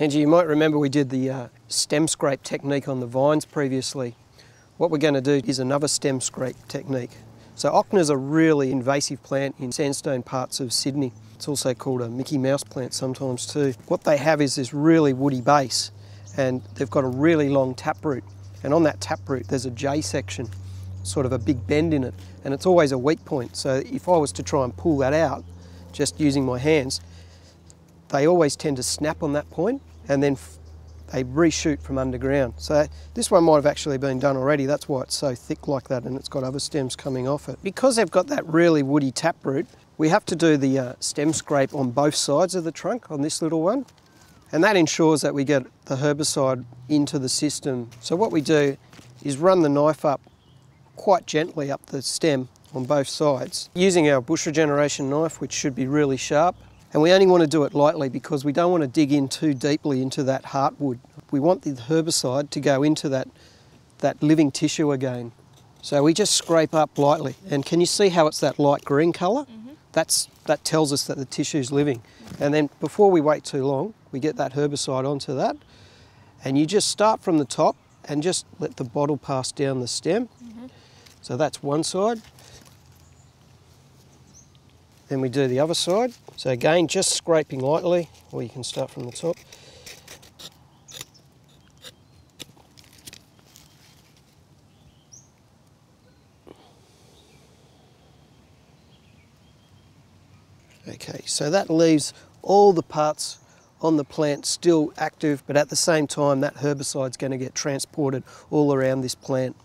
Angie, you might remember we did the stem scrape technique on the vines previously. What we're going to do is another stem scrape technique. So ochna is a really invasive plant in sandstone parts of Sydney. It's also called a Mickey Mouse plant sometimes too. What they have is this really woody base, and they've got a really long taproot. And on that taproot there's a J section, sort of a big bend in it, and it's always a weak point. So if I was to try and pull that out, just using my hands, they always tend to snap on that point, and then they reshoot from underground. So this one might have actually been done already. That's why it's so thick like that, and it's got other stems coming off it. Because they've got that really woody taproot, we have to do the stem scrape on both sides of the trunk on this little one, and that ensures that we get the herbicide into the system. So what we do is run the knife up quite gently up the stem on both sides, using our bush regeneration knife, which should be really sharp. And we only want to do it lightly because we don't want to dig in too deeply into that heartwood. We want the herbicide to go into that living tissue again. So we just scrape up lightly. And can you see how it's that light green colour? That tells us that the tissue's living. And then before we wait too long, we get that herbicide onto that. And you just start from the top and just let the bottle pass down the stem. So that's one side. Then we do the other side. So again, just scraping lightly, or you can start from the top. Okay, so that leaves all the parts on the plant still active, but at the same time that herbicide's going to get transported all around this plant.